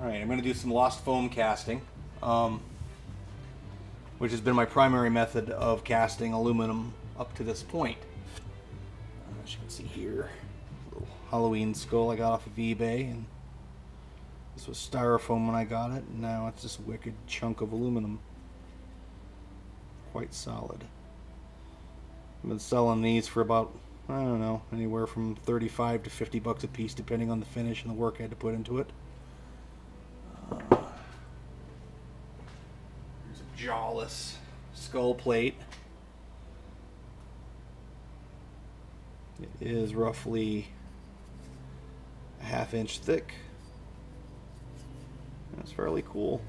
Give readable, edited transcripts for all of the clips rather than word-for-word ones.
Alright, I'm going to do some lost foam casting, which has been my primary method of casting aluminum up to this point. As you can see here, a little Halloween skull I got off of eBay, and this was styrofoam when I got it, and now it's this wicked chunk of aluminum. Quite solid. I've been selling these for about, I don't know, anywhere from 35 to 50 bucks a piece, depending on the finish and the work I had to put into it. Here's a jawless skull plate. It is roughly a ½ inch thick. That's fairly cool.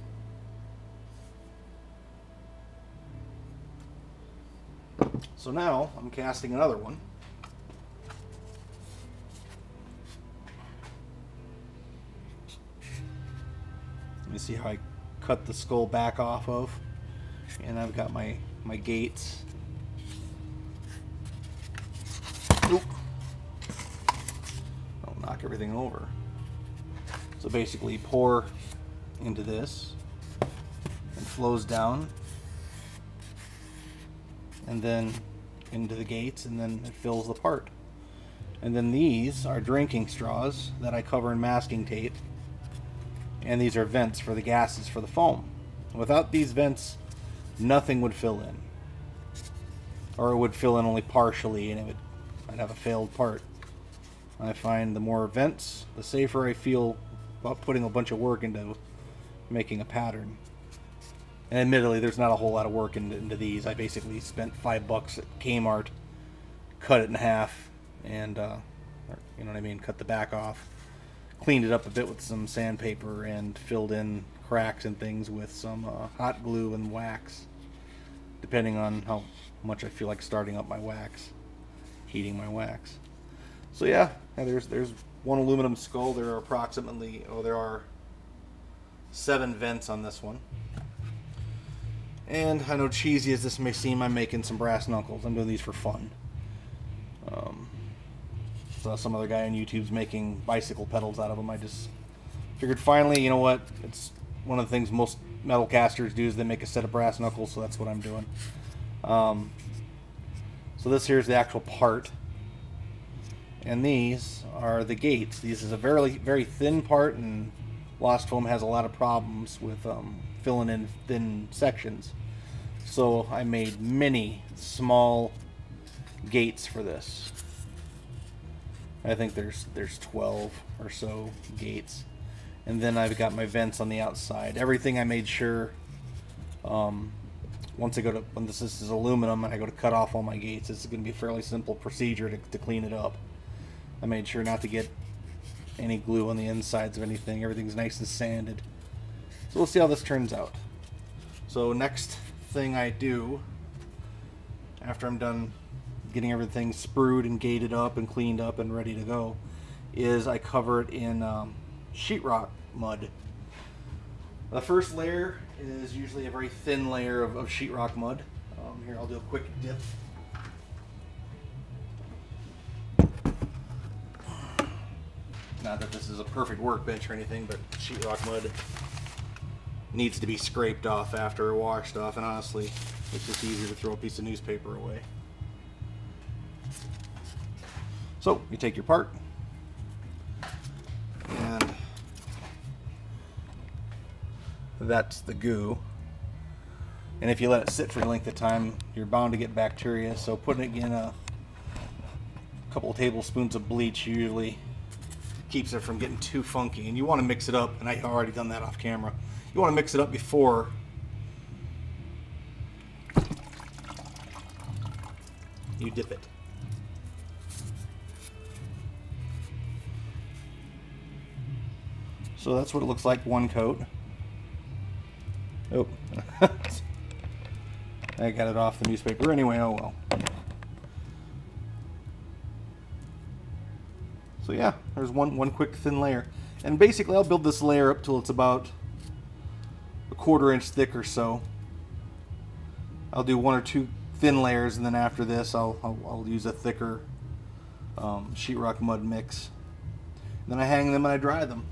So now I'm casting another one. Let me see how I cut the skull back off of. And I've got my gates. Oop. I'll knock everything over. So basically pour into this and flows down, and then into the gates, and then it fills the part. And then these are drinking straws that I cover in masking tape, and these are vents for the gases for the foam. Without these vents, nothing would fill in, or it would fill in only partially, and I'd have a failed part. I find the more vents, the safer I feel about putting a bunch of work into making a pattern. And admittedly, there's not a whole lot of work into these. I basically spent $5 at Kmart, cut it in half, and you know what I mean, cut the back off, cleaned it up a bit with some sandpaper, and filled in cracks and things with some hot glue and wax, depending on how much I feel like starting up my wax, heating my wax. So yeah, there's one aluminum skull. There are approximately, there are 7 vents on this one. And I know, cheesy as this may seem, I'm making some brass knuckles. I'm doing these for fun. Saw some other guy on YouTube's making bicycle pedals out of them. I just figured, finally, you know what? It's one of the things most metal casters do, is they make a set of brass knuckles, so that's what I'm doing. So this here's the actual part. And these are the gates. This is a very thin part, and lost foam has a lot of problems with filling in thin sections. So I made many small gates for this. I think there's 12 or so gates. And then I've got my vents on the outside. Everything I made sure, once I go to, when this is aluminum and I go to cut off all my gates, it's going to be a fairly simple procedure to clean it up. I made sure not to get any glue on the insides of anything. Everything's nice and sanded. So we'll see how this turns out. So next thing I do, after I'm done getting everything sprued and gated up and cleaned up and ready to go, is I cover it in sheetrock mud. The first layer is usually a very thin layer of sheetrock mud. Here, I'll do a quick dip. Not that this is a perfect workbench or anything, but sheetrock mud needs to be scraped off after washed off, and honestly, it's just easier to throw a piece of newspaper away. So, you take your part, and that's the goo. And if you let it sit for a length of time, you're bound to get bacteria, so putting it in a couple of tablespoons of bleach usually keeps it from getting too funky. And you want to mix it up, and I've already done that off camera. You want to mix it up before you dip it. So that's what it looks like, one coat. Oh, I got it off the newspaper anyway, oh well. So yeah, there's one quick thin layer. And basically I'll build this layer up till it's about a 1/4 inch thick or so. I'll do 1 or 2 thin layers, and then after this I'll use a thicker sheetrock mud mix. And then I hang them and I dry them.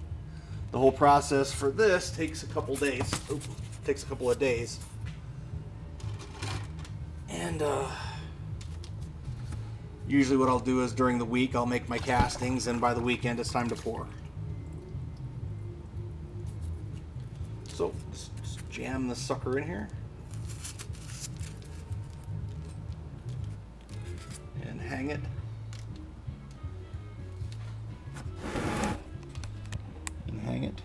The whole process for this takes a couple days. Oops, takes a couple of days. And usually what I'll do is during the week I'll make my castings, and by the weekend it's time to pour. So just jam this sucker in here. And hang it. And hang it.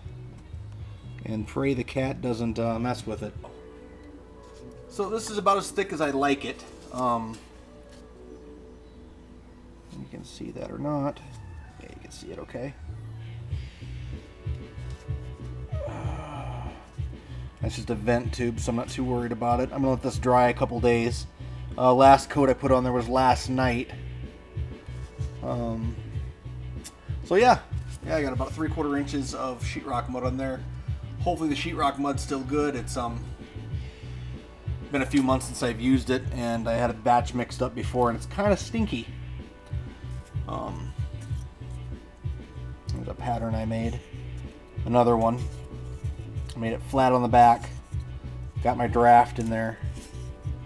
And pray the cat doesn't mess with it. So this is about as thick as I like it. You can see that or not. Yeah, you can see it okay. That's just a vent tube, so I'm not too worried about it. I'm gonna let this dry a couple days. Last coat I put on there was last night. So yeah, I got about 3/4 inches of sheetrock mud on there. Hopefully the sheetrock mud's still good. It's been a few months since I've used it, and I had a batch mixed up before, and it's kind of stinky. There's a pattern I made. Another one. I made it flat on the back. Got my draft in there.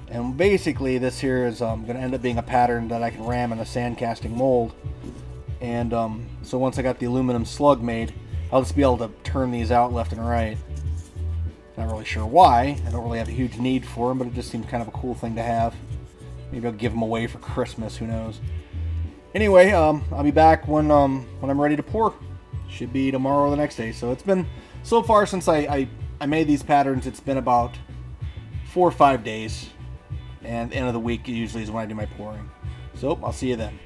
And basically this here is going to end up being a pattern that I can ram in a sand casting mold. And so once I got the aluminum slug made, I'll just be able to turn these out left and right. Not really sure why. I don't really have a huge need for them, but it just seems kind of a cool thing to have. Maybe I'll give them away for Christmas, who knows. Anyway, I'll be back when I'm ready to pour. Should be tomorrow or the next day. So it's been, so far since I made these patterns, it's been about 4 or 5 days. And the end of the week usually is when I do my pouring. So I'll see you then.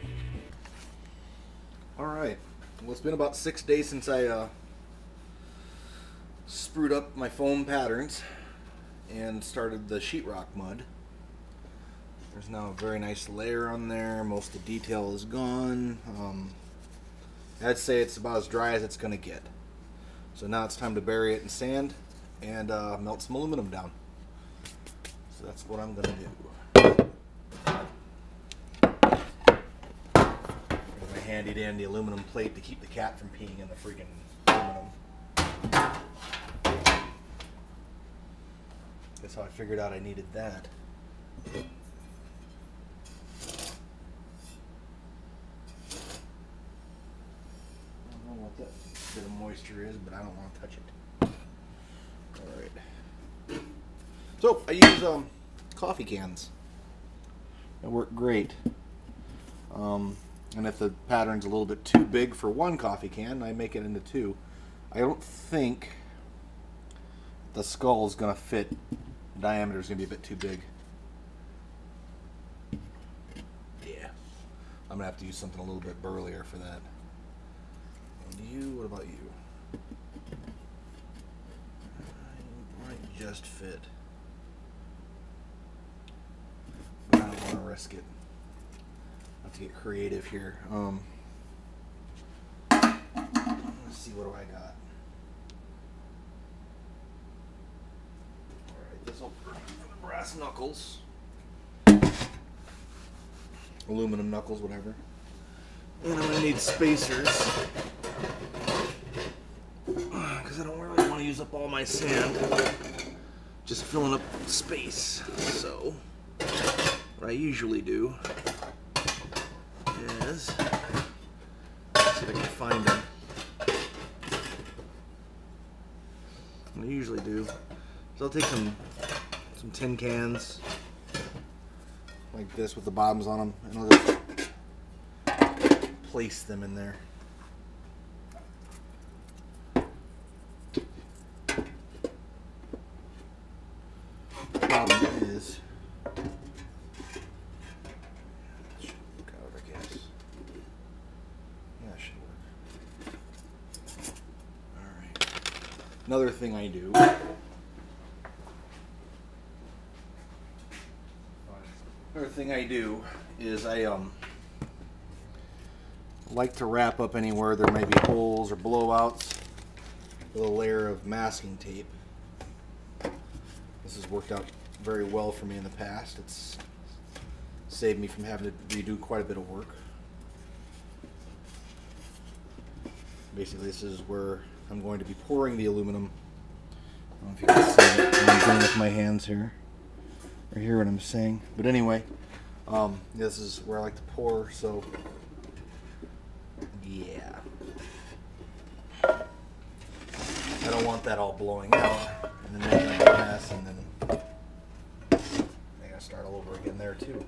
Alright, well it's been about 6 days since I sprued up my foam patterns and started the sheetrock mud. There's now a very nice layer on there. Most of the detail is gone. I'd say it's about as dry as it's going to get. So now it's time to bury it in sand and melt some aluminum down. So that's what I'm going to do. Got my handy dandy aluminum plate to keep the cat from peeing in the freaking aluminum. That's how I figured out I needed that. I don't know what that bit of moisture is, but I don't want to touch it. Alright. So, I use coffee cans. They work great. And if the pattern's a little bit too big for one coffee can, I make it into 2. I don't think the skull is going to fit. The diameter is going to be a bit too big. Yeah. I'm going to have to use something a little bit burlier for that. And you, what about you? Might just fit. But I don't want to risk it. I have to get creative here. Let's see, what do I got? Alright, this will work for the brass knuckles. Aluminum knuckles, whatever. And I'm going to need spacers. Because I don't really want to use up all my sand. Just filling up space. So, what I usually do is, see if I can find them. What I usually do is I'll take some tin cans like this with the bottoms on them, and I'll just place them in there. The problem is, it should work out, I guess. Yeah, it should work. Alright. Another thing I do. Is I like to wrap up anywhere there may be holes or blowouts with a layer of masking tape. This has worked out very well for me in the past. It's saved me from having to redo quite a bit of work. Basically, this is where I'm going to be pouring the aluminum. I don't know if you can see what I'm doing with my hands here, or hear what I'm saying. But anyway, this is where I like to pour, so yeah. I don't want that all blowing out and then making a mess, and then I gotta start all over again there too.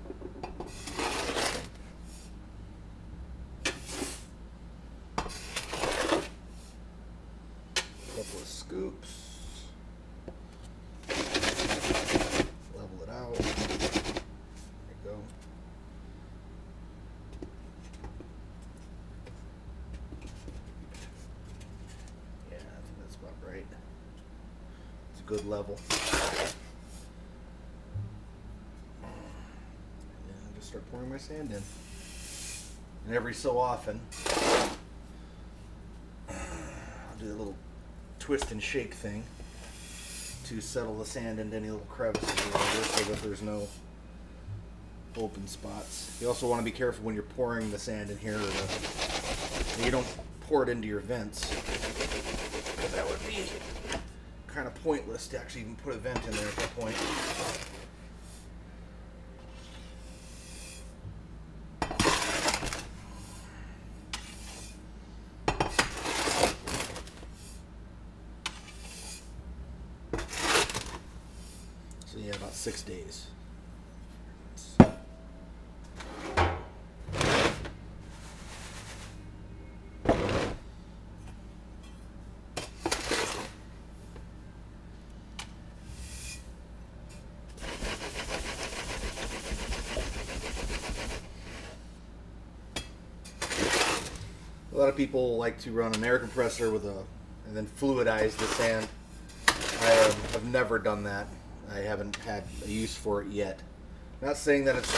Couple of scoops. Level it out. There you go. Yeah, I think that's about right. It's a good level. And then I'll just start pouring my sand in. And every so often, I'll do a little twist and shake thing to settle the sand into any little crevices around it so that there's no open spots. You also want to be careful when you're pouring the sand in here that you don't pour it into your vents, because that would be kind of pointless to actually even put a vent in there at that point. So yeah, about 6 days. A lot of people like to run an air compressor with and then fluidize the sand. I've never done that. I haven't had a use for it yet. Not saying that it's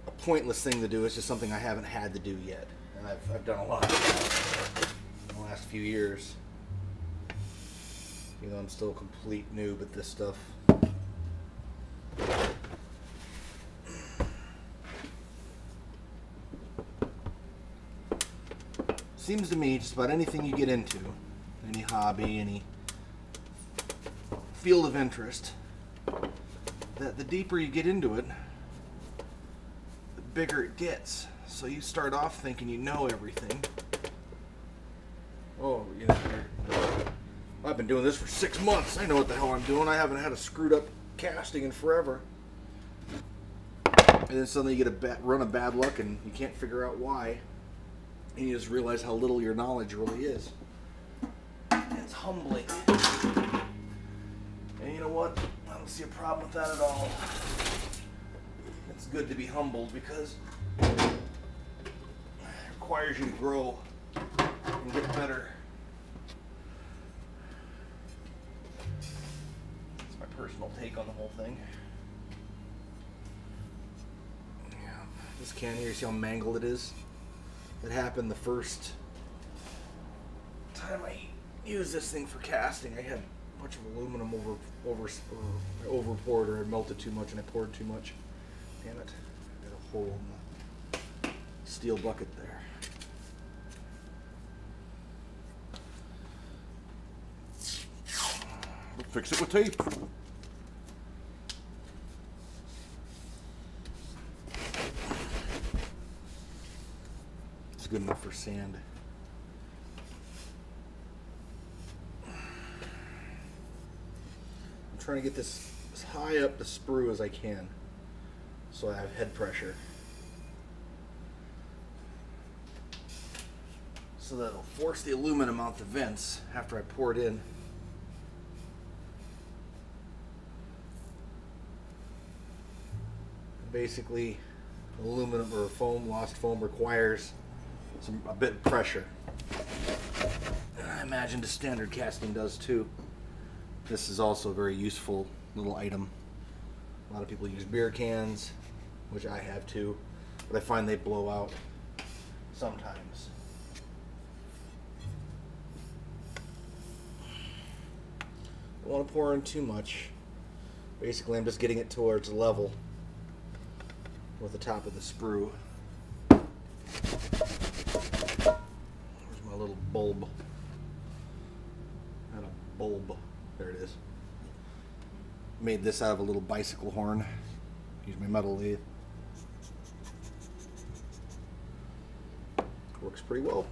a pointless thing to do. It's just something I haven't had to do yet, and I've done a lot of that in the last few years. You know, I'm still a complete noob at this stuff. Seems to me just about anything you get into, any hobby, any field of interest, that the deeper you get into it, the bigger it gets. So you start off thinking you know everything. Oh, you know, I've been doing this for 6 months. I know what the hell I'm doing. I haven't had a screwed up casting in forever. And then suddenly you get a run of bad luck and you can't figure out why. And you just realize how little your knowledge really is. And it's humbling. And you know what? I don't see a problem with that at all. It's good to be humbled because it requires you to grow and get better. That's my personal take on the whole thing. Yeah. This can here, see how mangled it is? It happened the first time I used this thing for casting. I had a bunch of aluminum over poured, or I melted too much and I poured too much. Damn it. I got a hole in the steel bucket there. We'll fix it with tape. Good enough for sand. I'm trying to get this as high up the sprue as I can so I have head pressure, so that it'll force the aluminum out the vents after I pour it in. Basically, aluminum or lost foam requires a bit of pressure. And I imagine the standard casting does too. This is also a very useful little item. A lot of people use beer cans, which I have too, but I find they blow out sometimes. Don't want to pour in too much. Basically, I'm just getting it towards level with the top of the sprue. There's my little bulb. Not a bulb. There it is. Made this out of a little bicycle horn. Use my metal lathe. Works pretty well.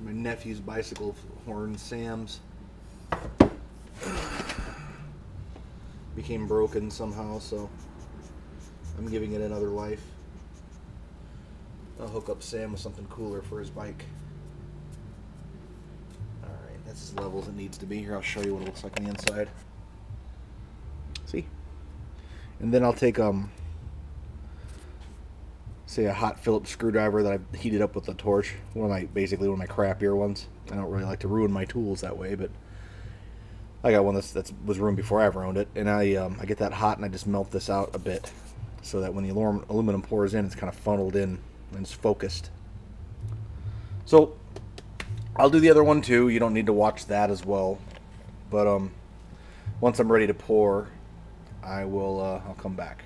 My nephew's bicycle horn, Sam's, became broken somehow, so I'm giving it another life. I'll hook up Sam with something cooler for his bike. Alright, that's as level as it needs to be. Here, I'll show you what it looks like on the inside. See? And then I'll take say a hot Phillips screwdriver that I've heated up with a torch. Basically one of my crappier ones. I don't really like to ruin my tools that way, but I got one that was ruined before I ever owned it, and I get that hot and I just melt this out a bit, so that when the aluminum pours in, it's kind of funneled in and it's focused. So I'll do the other one too. You don't need to watch that as well, but once I'm ready to pour, I'll come back.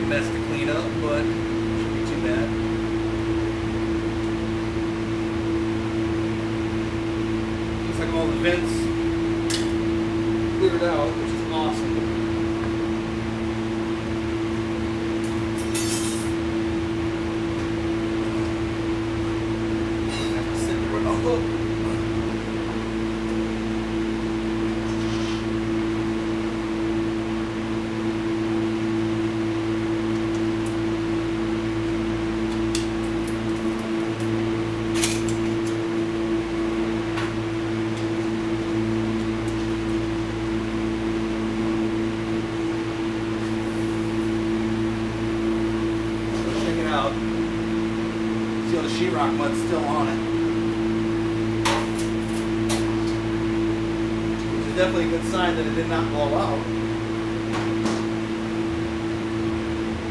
Mess to clean up, but shouldn't be too bad. Looks like all the vents cleared out, which is awesome. I have to sit there with see all the sheetrock mud's still on it. Which is definitely a good sign that it did not blow out.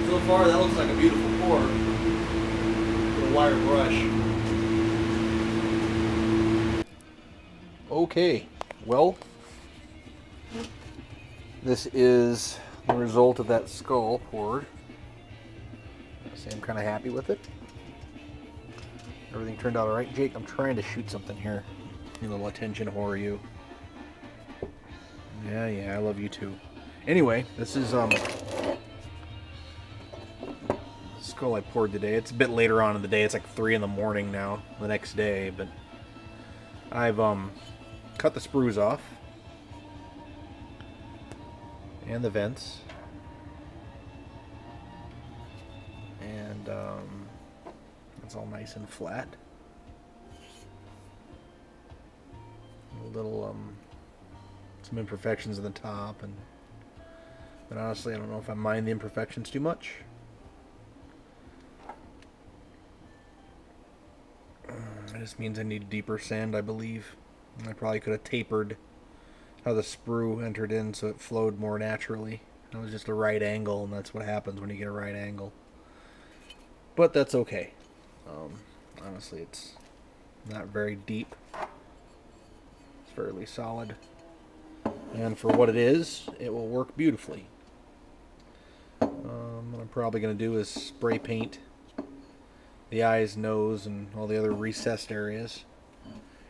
So far that looks like a beautiful pour with a wire brush. Okay, well, this is the result of that skull poured. I'm kind of happy with it. Everything turned out alright. Jake, I'm trying to shoot something here. You little attention whore, you. Yeah, I love you too. Anyway, this is the skull I poured today. It's a bit later on in the day. It's like 3 in the morning now, the next day, but I've cut the sprues off and the vents, and it's all nice and flat. A little some imperfections in the top, but honestly I don't know if I mind the imperfections too much. It just means I need deeper sand, I believe. I probably could have tapered how the sprue entered in so it flowed more naturally. It was just a right angle, and that's what happens when you get a right angle. But that's okay. Honestly, it's not very deep. It's fairly solid. And for what it is, it will work beautifully. What I'm probably going to do is spray paint the eyes, nose, and all the other recessed areas,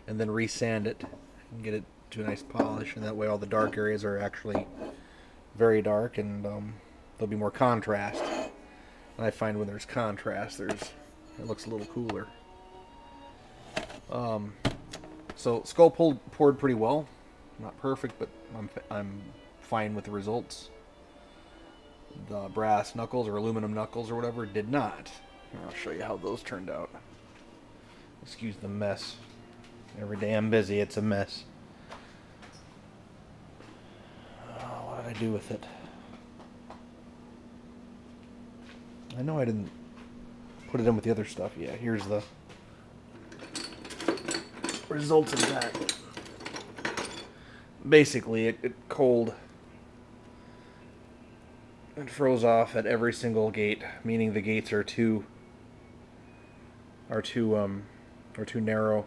and then resand it and get it to a nice polish, and that way all the dark areas are actually very dark, and there'll be more contrast. And I find when there's contrast, it looks a little cooler. So skull poured pretty well. Not perfect, but I'm fine with the results. The brass knuckles or aluminum knuckles or whatever did not. I'll show you how those turned out. Excuse the mess. Every day I'm busy, it's a mess. What did I do with it? I know I didn't put it in with the other stuff. Yeah, here's the results of that. Basically, it cold. It froze off at every single gate, meaning the gates are too narrow.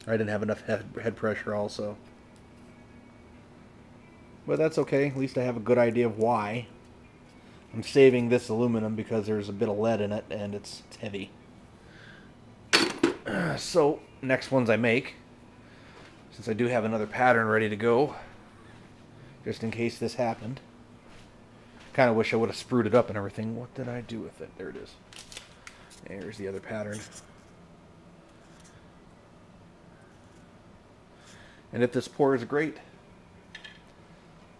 I didn't have enough head pressure also. But that's okay. At least I have a good idea of why. I'm saving this aluminum because there's a bit of lead in it and it's heavy. So, next ones I make, since I do have another pattern ready to go, just in case this happened. Kind of wish I would have sprued it up and everything. What did I do with it? There it is. There's the other pattern. And if this pours, great.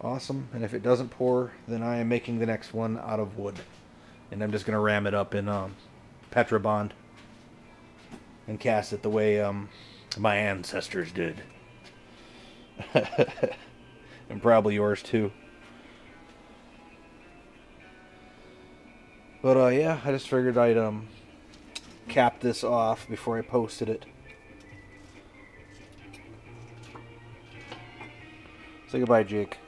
Awesome. And if it doesn't pour, then I am making the next one out of wood. And I'm just going to ram it up in Petrobond and cast it the way my ancestors did. And probably yours too. But yeah, I just figured I'd cap this off before I posted it. Say goodbye, Jake.